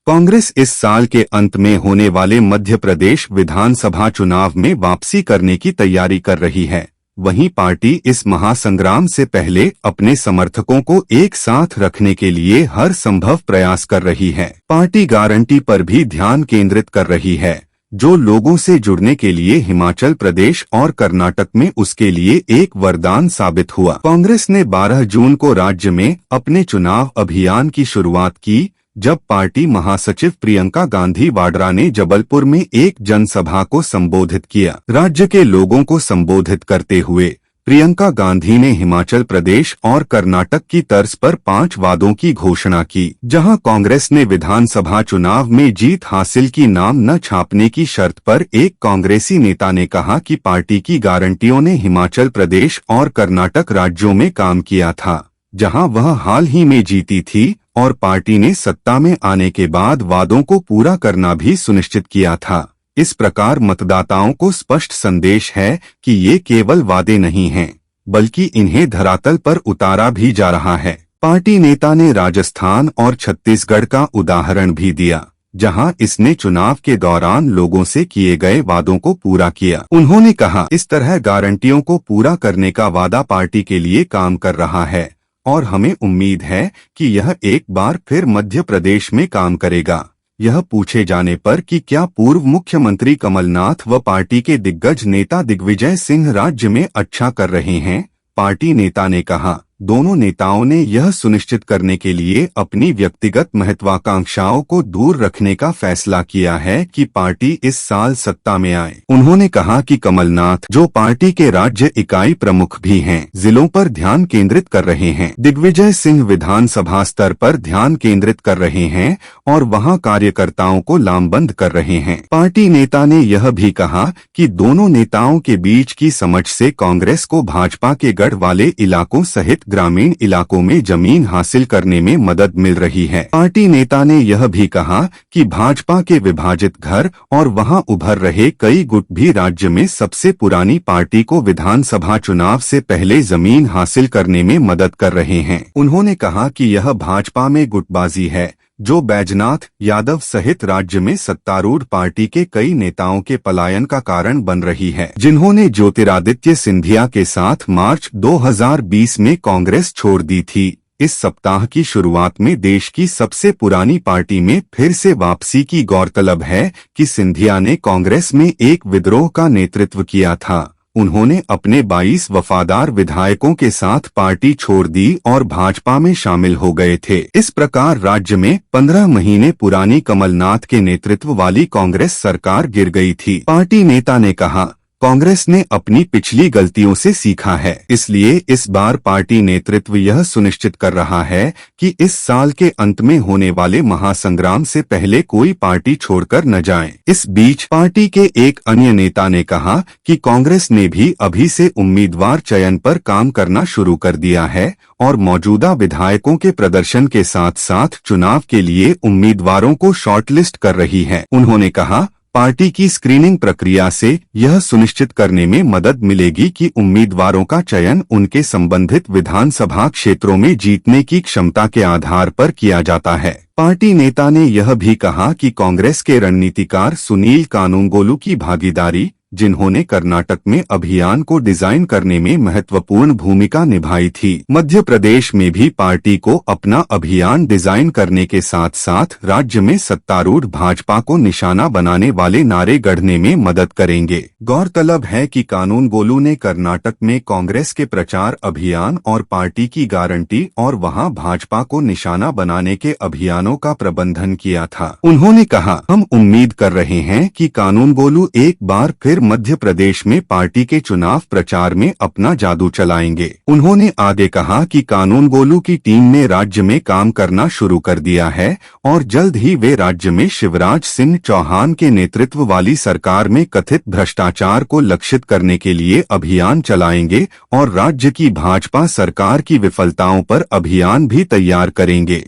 कांग्रेस इस साल के अंत में होने वाले मध्य प्रदेश विधानसभा चुनाव में वापसी करने की तैयारी कर रही है। वहीं पार्टी इस महासंग्राम से पहले अपने समर्थकों को एक साथ रखने के लिए हर संभव प्रयास कर रही है। पार्टी गारंटी पर भी ध्यान केंद्रित कर रही है, जो लोगों से जुड़ने के लिए हिमाचल प्रदेश और कर्नाटक में उसके लिए एक वरदान साबित हुआ। कांग्रेस ने 12 जून को राज्य में अपने चुनाव अभियान की शुरुआत की, जब पार्टी महासचिव प्रियंका गांधी वाड्रा ने जबलपुर में एक जनसभा को संबोधित किया। राज्य के लोगों को संबोधित करते हुए प्रियंका गांधी ने हिमाचल प्रदेश और कर्नाटक की तर्ज पर 5 वादों की घोषणा की। जहां कांग्रेस ने विधानसभा चुनाव में जीत हासिल की नाम न छापने की शर्त पर एक कांग्रेसी नेता ने कहा कि पार्टी की गारंटियों ने हिमाचल प्रदेश और कर्नाटक राज्यों में काम किया था, जहां वह हाल ही में जीती थी, और पार्टी ने सत्ता में आने के बाद वादों को पूरा करना भी सुनिश्चित किया था। इस प्रकार मतदाताओं को स्पष्ट संदेश है कि ये केवल वादे नहीं हैं, बल्कि इन्हें धरातल पर उतारा भी जा रहा है। पार्टी नेता ने राजस्थान और छत्तीसगढ़ का उदाहरण भी दिया, जहां इसने चुनाव के दौरान लोगों से किए गए वादों को पूरा किया। उन्होंने कहा, इस तरह गारंटियों को पूरा करने का वादा पार्टी के लिए काम कर रहा है और हमें उम्मीद है कि यह एक बार फिर मध्य प्रदेश में काम करेगा। यह पूछे जाने पर कि क्या पूर्व मुख्यमंत्री कमलनाथ व पार्टी के दिग्गज नेता दिग्विजय सिंह राज्य में अच्छा कर रहे हैं, पार्टी नेता ने कहा, दोनों नेताओं ने यह सुनिश्चित करने के लिए अपनी व्यक्तिगत महत्वाकांक्षाओं को दूर रखने का फैसला किया है कि पार्टी इस साल सत्ता में आए। उन्होंने कहा कि कमलनाथ, जो पार्टी के राज्य इकाई प्रमुख भी हैं, जिलों पर ध्यान केंद्रित कर रहे हैं। दिग्विजय सिंह विधानसभा स्तर पर ध्यान केंद्रित कर रहे हैं और वहां कार्यकर्ताओं को लामबंद कर रहे हैं। पार्टी नेता ने यह भी कहा कि दोनों नेताओं के बीच की समझ से कांग्रेस को भाजपा के गढ़ वाले इलाकों सहित ग्रामीण इलाकों में जमीन हासिल करने में मदद मिल रही है। पार्टी नेता ने यह भी कहा कि भाजपा के विभाजित घर और वहां उभर रहे कई गुट भी राज्य में सबसे पुरानी पार्टी को विधानसभा चुनाव से पहले जमीन हासिल करने में मदद कर रहे हैं। उन्होंने कहा कि यह भाजपा में गुटबाजी है, जो बैजनाथ यादव सहित राज्य में सत्तारूढ़ पार्टी के कई नेताओं के पलायन का कारण बन रही है, जिन्होंने ज्योतिरादित्य सिंधिया के साथ मार्च 2020 में कांग्रेस छोड़ दी थी। इस सप्ताह की शुरुआत में देश की सबसे पुरानी पार्टी में फिर से वापसी की गौरतलब है कि सिंधिया ने कांग्रेस में एक विद्रोह का नेतृत्व किया था। उन्होंने अपने 22 वफादार विधायकों के साथ पार्टी छोड़ दी और भाजपा में शामिल हो गए थे। इस प्रकार राज्य में 15 महीने पुरानी कमलनाथ के नेतृत्व वाली कांग्रेस सरकार गिर गई थी। पार्टी नेता ने कहा, कांग्रेस ने अपनी पिछली गलतियों से सीखा है, इसलिए इस बार पार्टी नेतृत्व यह सुनिश्चित कर रहा है कि इस साल के अंत में होने वाले महासंग्राम से पहले कोई पार्टी छोड़कर न जाए। इस बीच पार्टी के एक अन्य नेता ने कहा कि कांग्रेस ने भी अभी से उम्मीदवार चयन पर काम करना शुरू कर दिया है और मौजूदा विधायकों के प्रदर्शन के साथ साथ चुनाव के लिए उम्मीदवारों को शॉर्टलिस्ट कर रही है। उन्होंने कहा, पार्टी की स्क्रीनिंग प्रक्रिया से यह सुनिश्चित करने में मदद मिलेगी कि उम्मीदवारों का चयन उनके संबंधित विधानसभा क्षेत्रों में जीतने की क्षमता के आधार पर किया जाता है। पार्टी नेता ने यह भी कहा कि कांग्रेस के रणनीतिकार सुनील कानूनगोलू की भागीदारी, जिन्होंने कर्नाटक में अभियान को डिजाइन करने में महत्वपूर्ण भूमिका निभाई थी, मध्य प्रदेश में भी पार्टी को अपना अभियान डिजाइन करने के साथ साथ राज्य में सत्तारूढ़ भाजपा को निशाना बनाने वाले नारे गढ़ने में मदद करेंगे। गौरतलब है कि कानूनगोलू ने कर्नाटक में कांग्रेस के प्रचार अभियान और पार्टी की गारंटी और वहां भाजपा को निशाना बनाने के अभियानों का प्रबंधन किया था। उन्होंने कहा, हम उम्मीद कर रहे हैं कि कानूनगोलू एक बार फिर मध्य प्रदेश में पार्टी के चुनाव प्रचार में अपना जादू चलाएंगे। उन्होंने आगे कहा कि कानूनगोलू की टीम ने राज्य में काम करना शुरू कर दिया है और जल्द ही वे राज्य में शिवराज सिंह चौहान के नेतृत्व वाली सरकार में कथित भ्रष्टाचार को लक्षित करने के लिए अभियान चलाएंगे और राज्य की भाजपा सरकार की विफलताओं पर अभियान भी तैयार करेंगे।